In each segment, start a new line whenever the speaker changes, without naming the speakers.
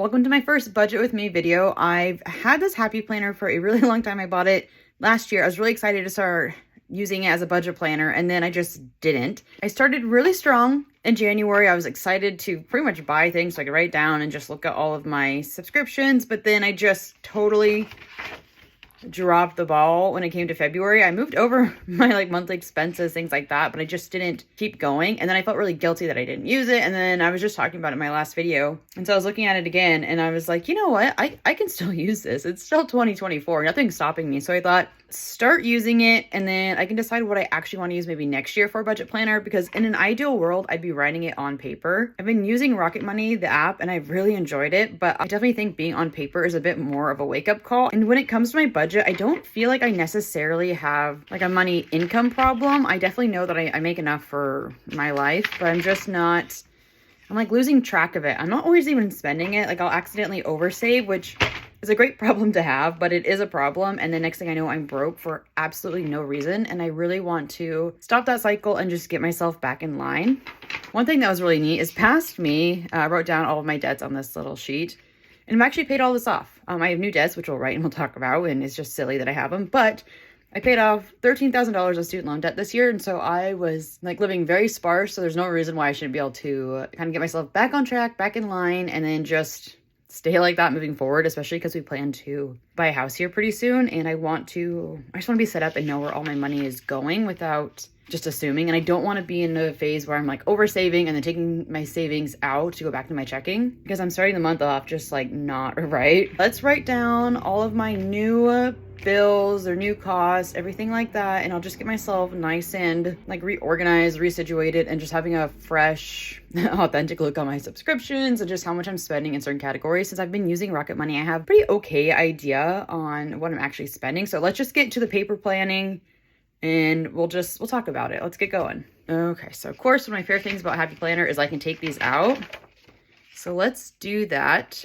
Welcome to my first budget with me video. I've had this happy planner for a really long time. I bought it last year. I was really excited to start using it as a budget planner, and then I just didn't. I started really strong in January. I was excited to pretty much buy things so I could write down and just look at all of my subscriptions, but then I just totally dropped the ball when it came to February. I moved over my monthly expenses, things like that, but I just didn't keep going. And then I felt really guilty that I didn't use it. And then I was just talking about it in my last video. And so I was looking at it again and I was like, you know what? I can still use this. It's still 2024. Nothing's stopping me. So I thought, start using it and then I can decide what I actually want to use maybe next year for a budget planner, because in an ideal world, I'd be writing it on paper. I've been using Rocket Money, the app, and I've really enjoyed it, but I definitely think being on paper is a bit more of a wake-up call. And when it comes to my budget, I don't feel like I necessarily have a money income problem. I definitely know that I make enough for my life, but I'm just not, I'm losing track of it. I'm not always even spending it. I'll accidentally oversave, which is a great problem to have, but it is a problem. And the next thing I know, I'm broke for absolutely no reason. And I really want to stop that cycle and just get myself back in line. One thing that was really neat is past me, I wrote down all of my debts on this little sheet. And I've actually paid all this off. I have new debts, which we'll write and we'll talk about. And it's just silly that I have them. But I paid off $13,000 of student loan debt this year. And so I was living very sparse. So there's no reason why I shouldn't be able to kind of get myself back on track, back in line, and then just stay like that moving forward, especially because we plan to buy a house here pretty soon. And I just want to be set up and know where all my money is going without just assuming. And I don't want to be in a phase where I'm over saving and then taking my savings out to go back to my checking, because I'm starting the month off just not right. Let's write down all of my new bills or new costs, everything like that, and I'll just get myself nice and reorganized, resituated, and just having a fresh, authentic look on my subscriptions and just how much I'm spending in certain categories. Since I've been using Rocket Money, I have a pretty okay idea on what I'm actually spending. So let's just get to the paper planning and we'll talk about it. Let's get going. Okay, so of course, one of my favorite things about Happy Planner is I can take these out. So let's do that.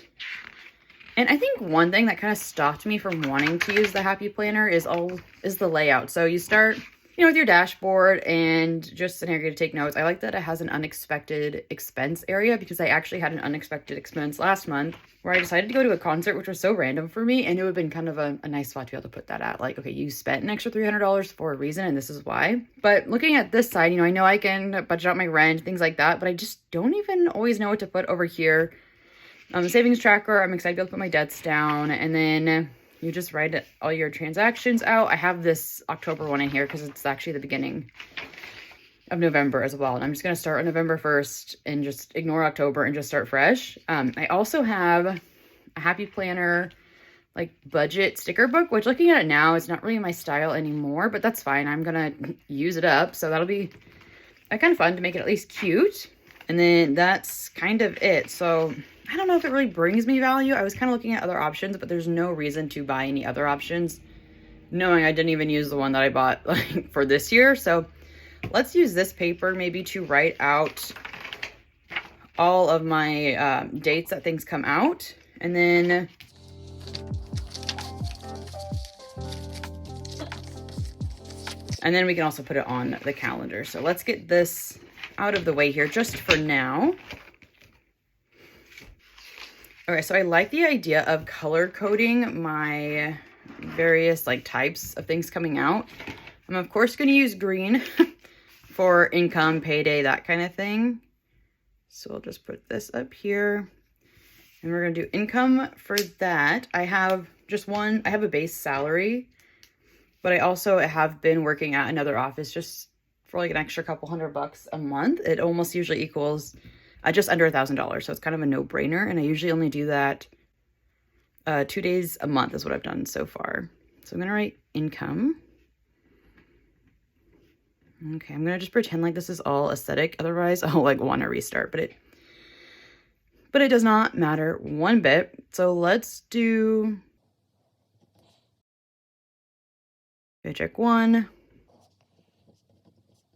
And I think one thing that kind of stopped me from wanting to use the Happy Planner is the layout. So you start, with your dashboard and just an area to take notes. I like that it has an unexpected expense area, because I actually had an unexpected expense last month where I decided to go to a concert, which was so random for me. And it would have been kind of a nice spot to be able to put that at. Okay, you spent an extra $300 for a reason, and this is why. But looking at this side, I know I can budget out my rent, things like that, but I just don't even always know what to put over here. The savings tracker, I'm excited to be able to put my debts down, and then you just write all your transactions out. I have this October one in here because it's actually the beginning of November as well. And I'm just going to start on November 1st and just ignore October and just start fresh. I also have a Happy Planner budget sticker book, which looking at it now, it's not really my style anymore, but that's fine. I'm going to use it up. So that'll be kind of fun to make it at least cute. And then that's kind of it. So I don't know if it really brings me value. I was kind of looking at other options, but there's no reason to buy any other options, knowing I didn't even use the one that I bought for this year. So let's use this paper maybe to write out all of my dates that things come out. And then we can also put it on the calendar. So let's get this out of the way here just for now. Okay, so I like the idea of color coding my various types of things coming out. I'm of course going to use green for income, payday, that kind of thing. So I'll just put this up here. And we're going to do income for that. I have I have a base salary, but I also have been working at another office just for an extra couple $100 a month. It almost usually equals just under $1,000. So it's kind of a no-brainer. And I usually only do that 2 days a month is what I've done so far. So I'm going to write income. Okay, I'm going to just pretend this is all aesthetic. Otherwise, I'll want to restart. But it does not matter one bit. So let's do paycheck 1,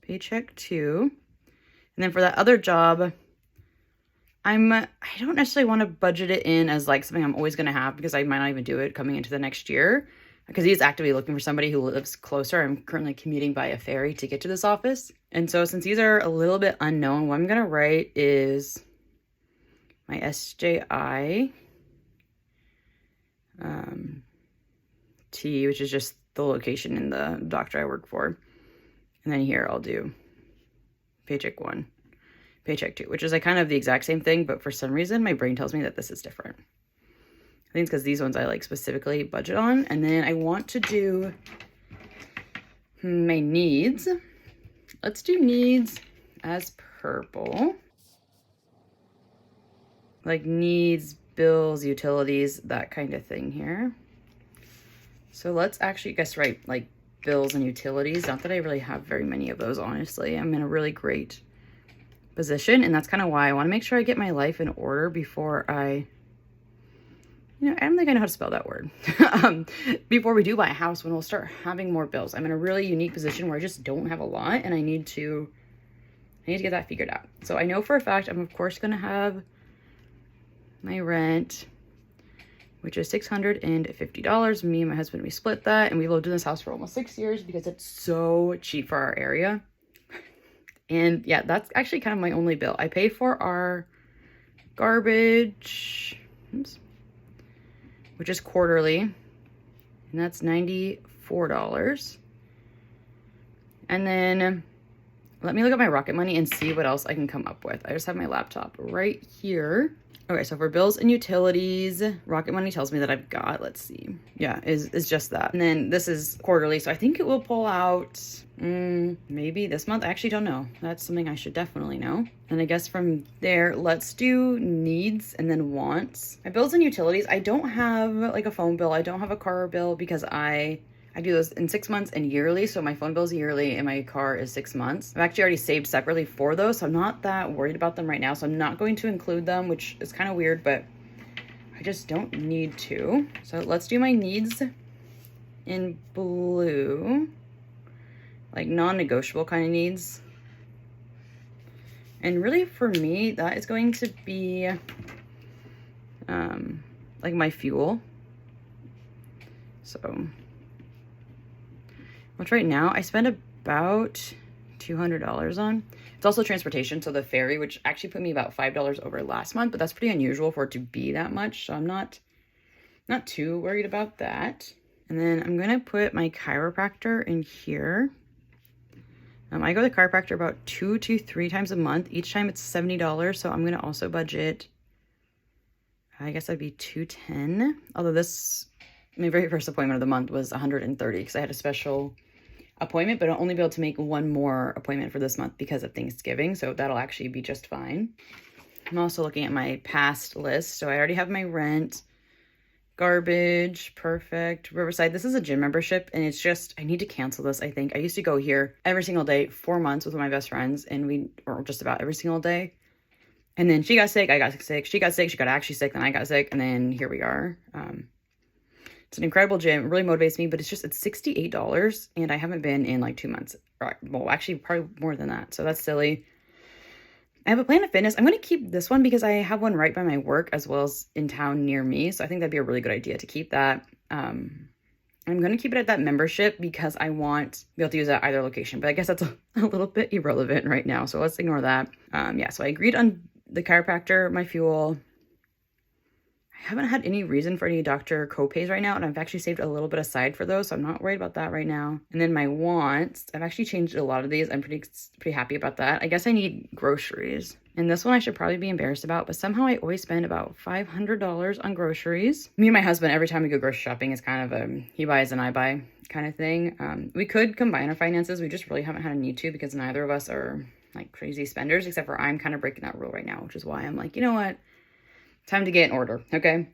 paycheck 2. And then for that other job, I don't necessarily want to budget it in as something I'm always going to have, because I might not even do it coming into the next year, because he's actively looking for somebody who lives closer. I'm currently commuting by a ferry to get to this office. And so since these are a little bit unknown, what I'm going to write is my SJI T, which is just the location in the doctor I work for. And then here I'll do paycheck 1, paycheck 2, which is like kind of the exact same thing, but for some reason my brain tells me that this is different. I think it's because these ones I like specifically budget on. And then I want to do my needs. Let's do needs as purple. Like needs, bills, utilities, that kind of thing here. So let's actually guess right, like bills and utilities. Not that I really have very many of those, honestly. I'm in a really great position, and that's kind of why I want to make sure I get my life in order before I don't think I know how to spell that word. Before we do buy a house, when we'll start having more bills. I'm in a really unique position where I just don't have a lot, and I need to get that figured out. So I know for a fact I'm of course going to have my rent, which is $650. Me and my husband, we split that, and we've lived in this house for almost 6 years because it's so cheap for our area. And yeah, that's actually kind of my only bill. I pay for our garbage, which is quarterly, and that's $94. And then let me look at my Rocket Money and see what else I can come up with. I just have my laptop right here. Okay, so for bills and utilities, Rocket Money tells me that I've got, let's see. Yeah, is just that. And then this is quarterly, so I think it will pull out maybe this month. I actually don't know. That's something I should definitely know. And I guess from there, let's do needs and then wants. My bills and utilities, I don't have like a phone bill. I don't have a car bill because I do those in 6 months and yearly. So my phone bill is yearly and my car is 6 months. I've actually already saved separately for those, so I'm not that worried about them right now. So I'm not going to include them, which is kind of weird, but I just don't need to. So let's do my needs in blue, like non-negotiable kind of needs. And really for me, that is going to be like my fuel. So which right now I spend about $200 on. It's also transportation, so the ferry, which actually put me about $5 over last month, but that's pretty unusual for it to be that much, so I'm not too worried about that. And then I'm gonna put my chiropractor in here. I go to the chiropractor about 2 to 3 times a month. Each time it's $70, so I'm gonna also budget, I guess that'd be $210. Although my very first appointment of the month was $130 because I had a special appointment, but I'll only be able to make one more appointment for this month because of Thanksgiving, so that'll actually be just fine. I'm also looking at my past list, so I already have my rent, garbage, perfect, Riverside. This is a gym membership, and it's just, I need to cancel this, I think. I used to go here every single day, 4 months with my best friends, and or just about every single day. And then she got sick, I got sick, she got sick, she got actually sick, then I got sick, and then here we are. It's an incredible gym. It really motivates me, but it's $68, and I haven't been in like 2 months. Well, actually, probably more than that. So that's silly. I have a Planet Fitness. I'm going to keep this one because I have one right by my work as well as in town near me. So I think that'd be a really good idea to keep that. I'm going to keep it at that membership because I want to be able to use it at either location. But I guess that's a little bit irrelevant right now. So let's ignore that. Yeah, so I agreed on the chiropractor, my fuel. I haven't had any reason for any doctor copays right now, and I've actually saved a little bit aside for those, so I'm not worried about that right now. And then my wants, I've actually changed a lot of these. I'm pretty happy about that. I guess I need groceries. And this one I should probably be embarrassed about, but somehow I always spend about $500 on groceries. Me and my husband, every time we go grocery shopping, is kind of a he buys and I buy kind of thing. We could combine our finances. We just really haven't had a need to because neither of us are like crazy spenders, except for I'm kind of breaking that rule right now, which is why I'm like, you know what? Time to get in order, okay?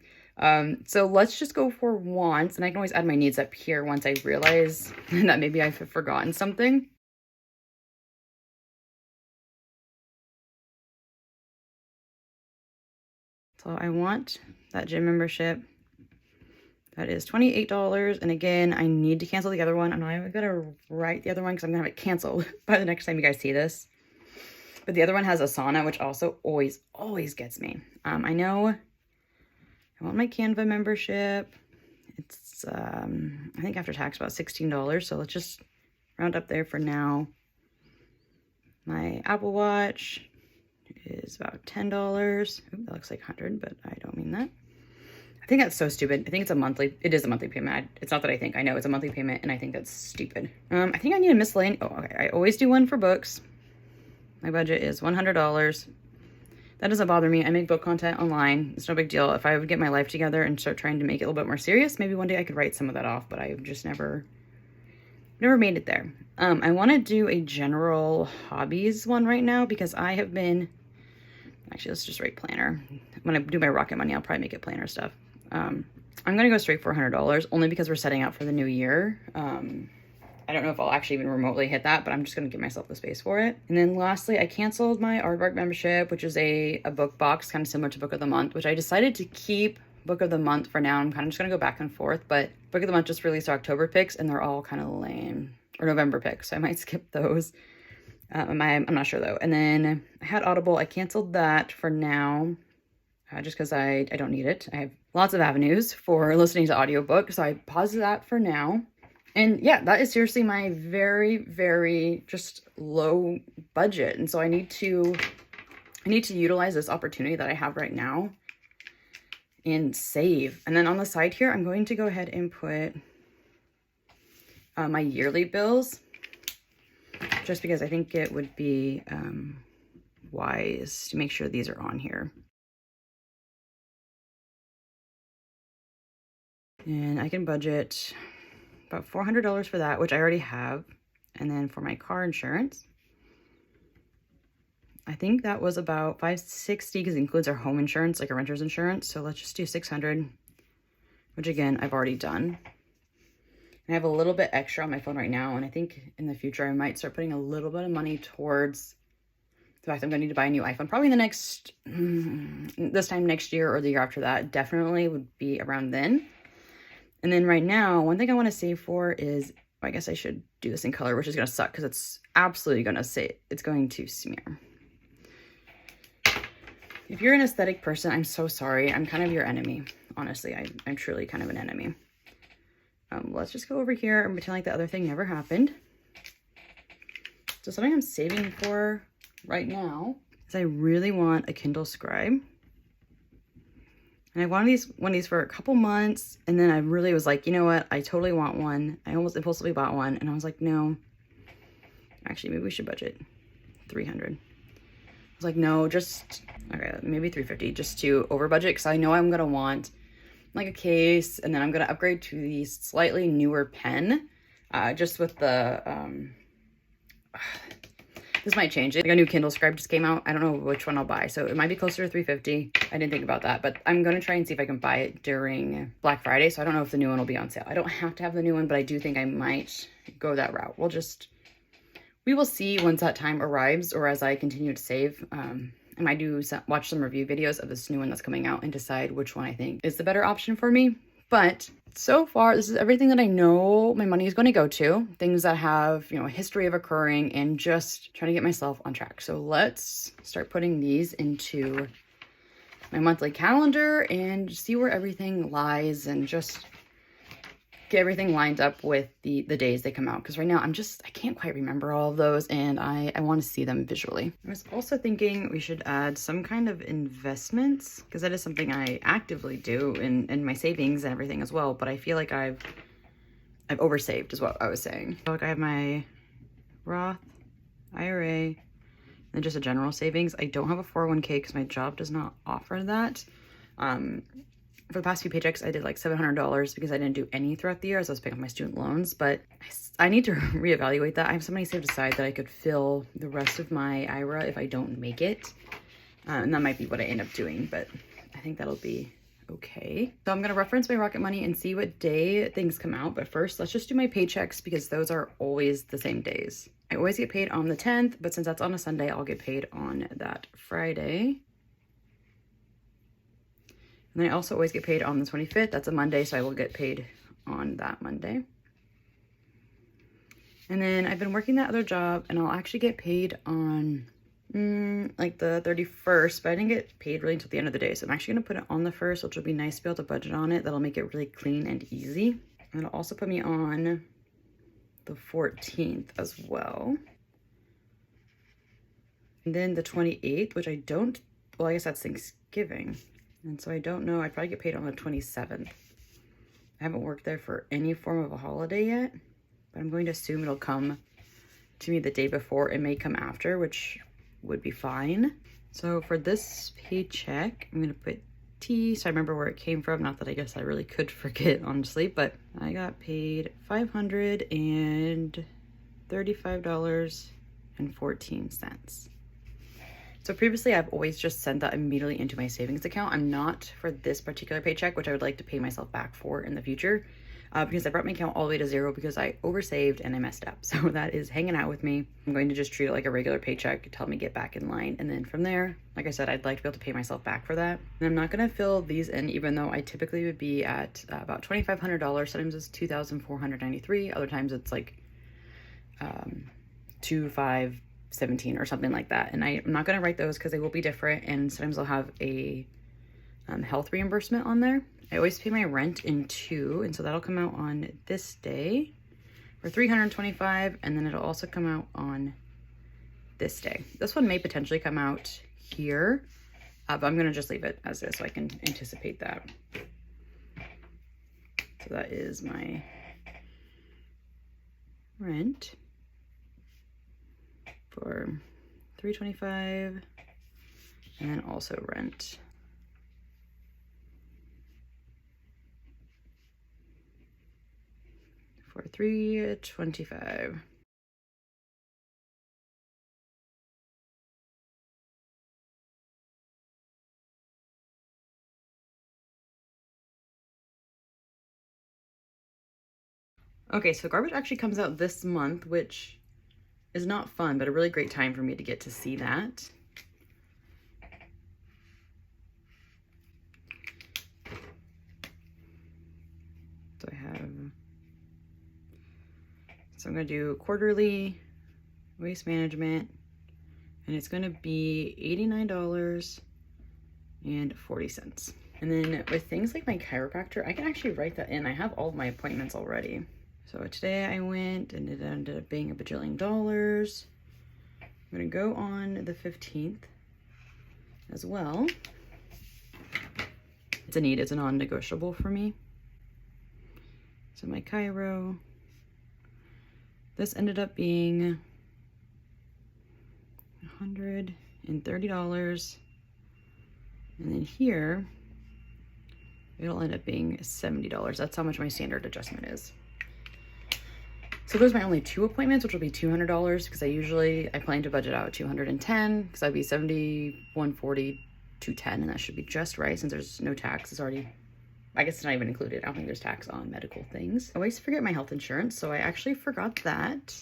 So let's just go for wants, and I can always add my needs up here once I realize that maybe I've forgotten something. So I want that gym membership. That is $28, and again, I need to cancel the other one. I'm not even gonna write the other one because I'm gonna have it canceled by the next time you guys see this. But the other one has a sauna, which also always gets me. I know I want my Canva membership. It's, I think after tax, about $16. So let's just round up there for now. My Apple Watch is about $10. Ooh, that looks like 100, but I don't mean that. I think that's so stupid. I think it's a monthly, it is a monthly payment. It's not that I think, I know it's a monthly payment and I think that's stupid. I think I need a miscellaneous, oh, okay. I always do one for books. My budget is $100. That doesn't bother me. I make book content online. It's no big deal. If I would get my life together and start trying to make it a little bit more serious, maybe one day I could write some of that off, but I've just never made it there. I want to do a general hobbies one right now because I have been, actually, let's just write planner. When I do my Rocket Money, I'll probably make it planner stuff. I'm going to go straight for $100 only because we're setting out for the new year. I don't know if I'll actually even remotely hit that, but I'm just going to give myself the space for it. And then lastly, I canceled my Aardvark membership, which is a book box, kind of similar to Book of the Month, which I decided to keep Book of the Month for now. I'm kind of just going to go back and forth, but Book of the Month just released October picks and they're all kind of lame, or November picks, so I might skip those. I'm not sure though. And then I had Audible. I canceled that for now, just because I don't need it. I have lots of avenues for listening to audiobooks, so I paused that for now. And yeah, that is seriously my very, very just low budget. And so I need to utilize this opportunity that I have right now and save. And then on the side here, I'm going to go ahead and put my yearly bills, just because I think it would be wise to make sure these are on here. And I can budget about $400 for that, which I already have. And then for my car insurance, I think that was about $560 because it includes our home insurance, like a renter's insurance. So let's just do $600, which again, I've already done. And I have a little bit extra on my phone right now. And I think in the future, I might start putting a little bit of money towards the fact I'm going to need to buy a new iPhone. Probably in the this time next year or the year after that. Definitely would be around then. And then right now, one thing I want to save for is, I guess I should do this in color, which is going to suck because it's absolutely going to say, it's going to smear. If you're an aesthetic person, I'm so sorry. I'm kind of your enemy. Honestly, I'm truly kind of an enemy. Let's just go over here and pretend like the other thing never happened. So something I'm saving for right now is I really want a Kindle Scribe. And I wanted one of these for a couple months, and then I really was like, you know what? I totally want one. I almost impulsively bought one, and I was like, no. Actually, maybe we should budget $300. I was like, no, just, okay, maybe $350, just to over budget, because I know I'm going to want like a case, and then I'm going to upgrade to the slightly newer pen, just with the, this might change. Like a new Kindle Scribe just came out. I don't know which one I'll buy. So it might be closer to $350. I didn't think about that, but I'm going to try and see if I can buy it during Black Friday. So I don't know if the new one will be on sale. I don't have to have the new one, but I do think I might go that route. We will see once that time arrives, or as I continue to save. I might watch some review videos of this new one that's coming out and decide which one I think is the better option for me. But so far, this is everything that I know my money is going to go to. Things that have, a history of occurring, and just trying to get myself on track. So let's start putting these into my monthly calendar and see where everything lies, and just get everything lined up with the days they come out. Because right now I can't quite remember all of those, and I want to see them visually. I was also thinking we should add some kind of investments, because that is something I actively do in my savings and everything as well. But I feel like I've oversaved is what I was saying. So like I have my Roth IRA, and then just a general savings. I don't have a 401k because my job does not offer that. For the past few paychecks, I did like $700 because I didn't do any throughout the year as I was paying off my student loans, but I need to reevaluate that. I have some money saved aside that I could fill the rest of my IRA if I don't make it. And that might be what I end up doing, but I think that'll be okay. So I'm going to reference my Rocket Money and see what day things come out. But first, let's just do my paychecks because those are always the same days. I always get paid on the 10th, but since that's on a Sunday, I'll get paid on that Friday. And then I also always get paid on the 25th. That's a Monday, so I will get paid on that Monday. And then I've been working that other job, and I'll actually get paid on like the 31st, but I didn't get paid really until the end of the day. So I'm actually going to put it on the 1st, which will be nice to be able to budget on it. That'll make it really clean and easy. And it'll also put me on the 14th as well. And then the 28th, which I guess that's Thanksgiving. And so I don't know, I'd probably get paid on the 27th. I haven't worked there for any form of a holiday yet, but I'm going to assume it'll come to me the day before. It may come after, which would be fine. So for this paycheck, I'm gonna put T, so I remember where it came from. Not that I guess I really could forget, honestly, but I got paid $535.14. So previously I've always just sent that immediately into my savings account. I'm not for this particular paycheck, which I would like to pay myself back for in the future, because I brought my account all the way to zero because I oversaved and I messed up. So that is hanging out with me. I'm going to just treat it like a regular paycheck to help me get back in line. And then from there, like I said, I'd like to be able to pay myself back for that. And I'm not gonna fill these in, even though I typically would be at about $2,500. Sometimes it's $2,493. Other times it's like 2,517 or something like that. And I'm not going to write those because they will be different, and sometimes I'll have a health reimbursement on there. I always pay my rent in 2, and so that'll come out on this day for $325, and then it'll also come out on this day. This one may potentially come out here, but I'm going to just leave it as is so I can anticipate that. So that is my rent for $325, and then also rent for $325. Okay, so garbage actually comes out this month, which is not fun, but a really great time for me to get to see that. So I'm gonna do quarterly waste management, and it's gonna be $89.40. And then with things like my chiropractor, I can actually write that in. I have all of my appointments already. So today I went and it ended up being $1 bajillion. I'm gonna go on the 15th as well. It's a need, it's a non-negotiable for me. So my chiro, this ended up being $130. And then here, it'll end up being $70. That's how much my standard adjustment is. So those are my only 2 appointments, which will be $200 because I plan to budget out $210 because I'd be $71.40, $210, and that should be just right since there's no tax. It's already, I guess it's not even included. I don't think there's tax on medical things. I always forget my health insurance, so I actually forgot that,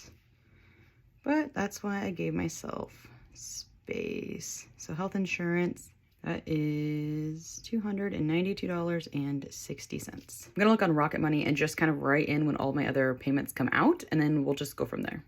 but that's why I gave myself space. So health insurance, that is $292.60. I'm gonna look on Rocket Money and just kind of write in when all my other payments come out, and then we'll just go from there.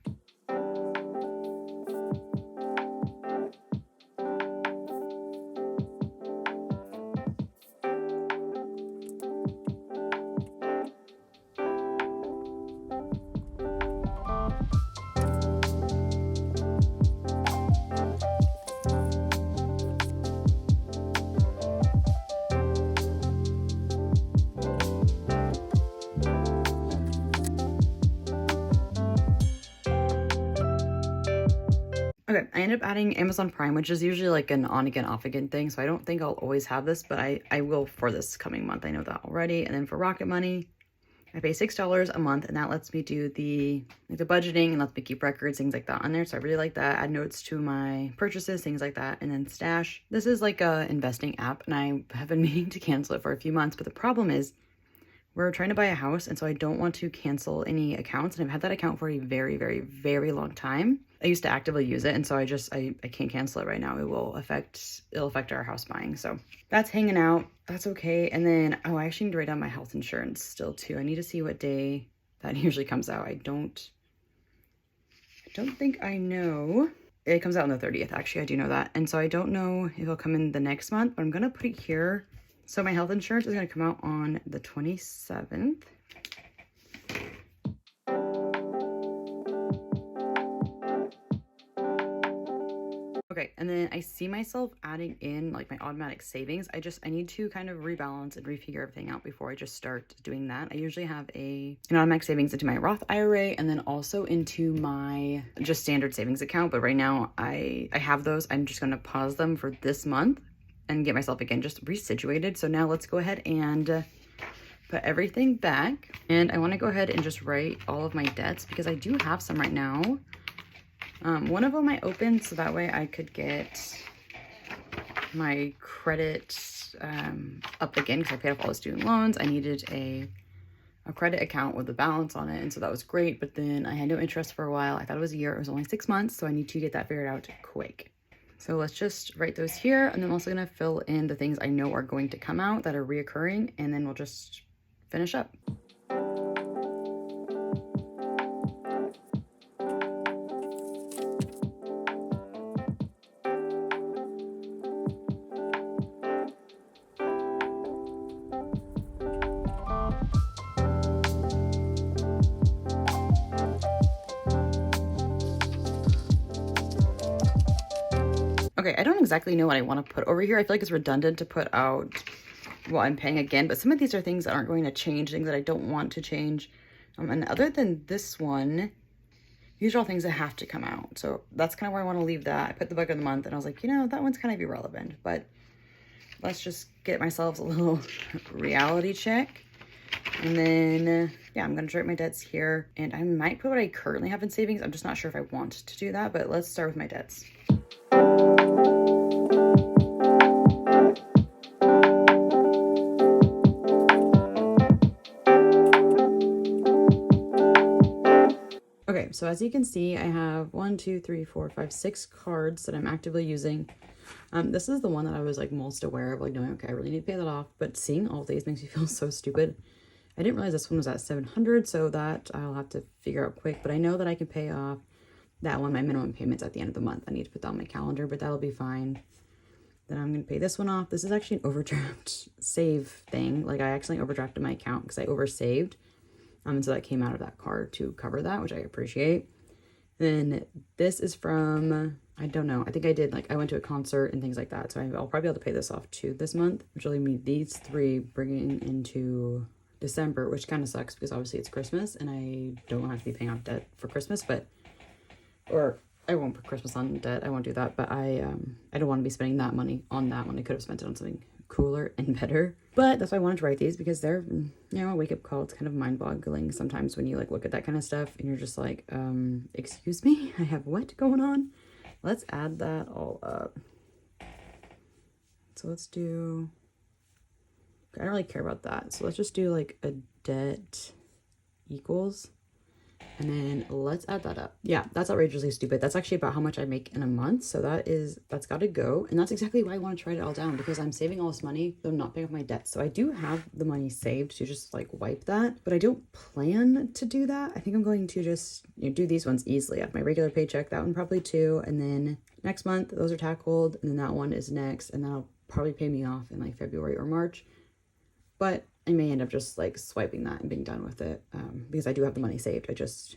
Okay, I ended up adding Amazon Prime, which is usually like an on-again, off-again thing, so I don't think I'll always have this, but I will for this coming month. I know that already. And then for Rocket Money, I pay $6 a month, and that lets me do the budgeting and lets me keep records, things like that on there. So I really like that. Add notes to my purchases, things like that. And then Stash. This is like a investing app, and I have been meaning to cancel it for a few months, but the problem is we're trying to buy a house, and so I don't want to cancel any accounts, and I've had that account for a very, very, very long time. I used to actively use it, and so I can't cancel it right now. It'll affect our house buying. So that's hanging out. That's okay. And then, oh, I actually need to write down my health insurance still too. I need to see what day that usually comes out. I don't think I know. It comes out on the 30th. Actually, I do know that. And so I don't know if it'll come in the next month, but I'm going to put it here. So my health insurance is going to come out on the 27th. Okay, and then I see myself adding in like my automatic savings. I need to kind of rebalance and refigure everything out before I just start doing that. I usually have an automatic savings into my Roth IRA and then also into my just standard savings account. But right now I have those. I'm just gonna pause them for this month and get myself again just resituated. So now let's go ahead and put everything back. And I wanna go ahead and just write all of my debts because I do have some right now. One of them I opened so that way I could get my credit up again because I paid off all the student loans. I needed a credit account with a balance on it, and so that was great, but then I had no interest for a while. I thought it was a year. It was only 6 months, so I need to get that figured out quick. So let's just write those here, and then I'm also going to fill in the things I know are going to come out that are reoccurring, and then we'll just finish up. Okay, I don't exactly know what I want to put over here. I feel like it's redundant to put out what I'm paying again, but some of these are things that aren't going to change, things that I don't want to change. And other than this one, these are all things that have to come out. So that's kind of where I want to leave that. I put the bucket of the month and I was like, you know, that one's kind of irrelevant, but let's just get myself a little reality check. And then, yeah, I'm going to write my debts here, and I might put what I currently have in savings. I'm just not sure if I want to do that, but let's start with my debts. Okay, so as you can see, I have 1, 2, 3, 4, 5, 6 cards that I'm actively using. This is the one that I was like most aware of, like knowing, okay, I really need to pay that off, but seeing all these makes me feel so stupid. I didn't realize this one was at 700, so that I'll have to figure out quick, but I know that I can pay off that one, my minimum payments at the end of the month. I need to put that on my calendar, but that'll be fine. Then I'm going to pay this one off. This is actually an overdraft save thing. Like I accidentally overdrafted my account because I oversaved. And so that came out of that card to cover that, which I appreciate. Then this is from, I don't know, I think I did, like I went to a concert and things like that. So I'll probably be able to pay this off too this month, which will leave me these 3 bringing into December, which kind of sucks because obviously it's Christmas and I don't have to be paying off debt for Christmas, but, or I won't put Christmas on debt. I won't do that, but I don't want to be spending that money on that one. I could have spent it on something cooler and better, but that's why I wanted to write these because they're, you know, a wake-up call. It's kind of mind-boggling sometimes when you like look at that kind of stuff and you're just like, excuse me, I have what going on? Let's add that all up. So let's do, I don't really care about that, so let's just do like a debt equals, and then let's add that up. Yeah, that's outrageously stupid. That's actually about how much I make in a month. So that's got to go. And that's exactly why I want to write it all down, because I'm saving all this money, so I'm not paying off my debt. So I do have the money saved to just like wipe that, but I don't plan to do that. I think I'm going to just, you know, do these ones easily out of my regular paycheck. That one probably too. And then next month, those are tackled. And then that one is next. And that'll probably pay me off in like February or March. But I may end up just like swiping that and being done with it, because I do have the money saved. I just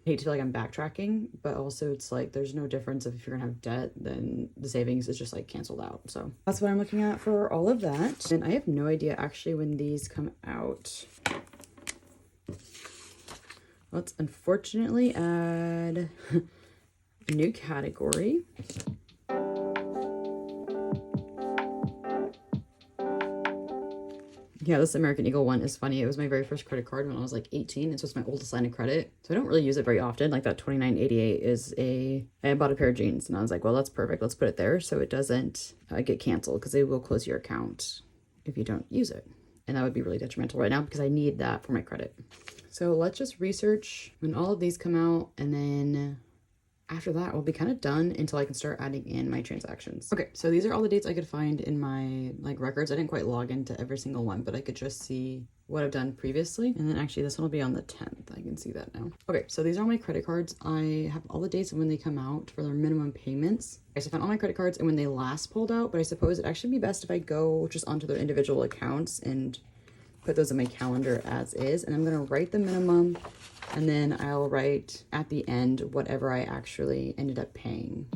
hate to feel like I'm backtracking, but also it's like there's no difference if you're gonna have debt, then the savings is just like canceled out. So that's what I'm looking at for all of that. And I have no idea actually when these come out. Let's unfortunately add a new category. Yeah, this American Eagle one is funny. It was my very first credit card when I was like 18. It's just my oldest line of credit. So I don't really use it very often. Like that $29.88 is I bought a pair of jeans and I was like, well, that's perfect. Let's put it there so it doesn't get canceled, because they will close your account if you don't use it. And that would be really detrimental right now because I need that for my credit. So let's just research when all of these come out, and then after that, we'll be kind of done until I can start adding in my transactions. Okay, so these are all the dates I could find in my like records. I didn't quite log into every single one, but I could just see what I've done previously. And then actually this one will be on the 10th. I can see that now. Okay, so these are my credit cards. I have all the dates of when they come out for their minimum payments. Okay, so I found all my credit cards and when they last pulled out, but I suppose it'd actually be best if I go just onto their individual accounts and put those in my calendar as is. And I'm gonna write the minimum, and then I'll write at the end whatever I actually ended up paying.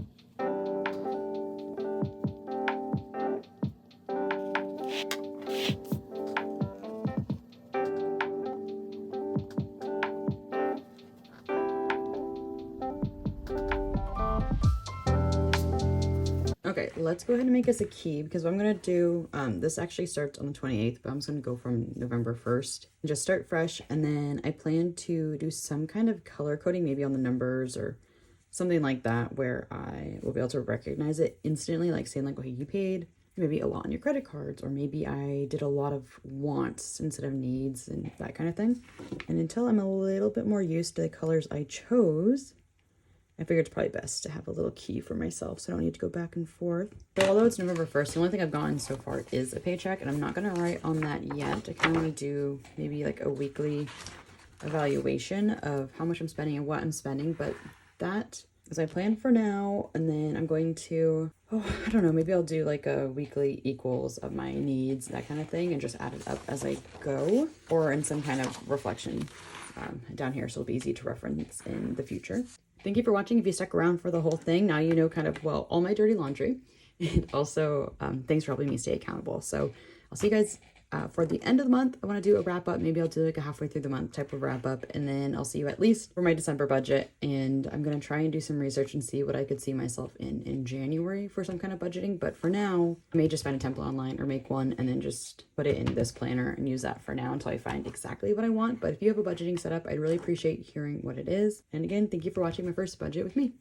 Okay, let's go ahead and make us a key because what I'm going to do, this actually starts on the 28th, but I'm just going to go from November 1st and just start fresh. And then I plan to do some kind of color coding, maybe on the numbers or something like that, where I will be able to recognize it instantly, like saying like, okay, you paid maybe a lot on your credit cards, or maybe I did a lot of wants instead of needs and that kind of thing. And until I'm a little bit more used to the colors I chose, I figured it's probably best to have a little key for myself so I don't need to go back and forth. So although it's November 1st, the only thing I've gotten so far is a paycheck, and I'm not going to write on that yet. I kind of want to do maybe like a weekly evaluation of how much I'm spending and what I'm spending, but that is my plan for now. And then I'm going to, I don't know, maybe I'll do like a weekly equals of my needs, that kind of thing, and just add it up as I go, or in some kind of reflection down here, so it'll be easy to reference in the future. Thank you for watching. If you stuck around for the whole thing, now you know kind of, well, all my dirty laundry. And also, thanks for helping me stay accountable. So I'll see you guys for the end of the month. I want to do a wrap up. Maybe I'll do like a halfway through the month type of wrap up. And then I'll see you at least for my December budget. And I'm going to try and do some research and see what I could see myself in January for some kind of budgeting. But for now, I may just find a template online or make one and then just put it in this planner and use that for now until I find exactly what I want. But if you have a budgeting setup, I'd really appreciate hearing what it is. And again, thank you for watching my first budget with me.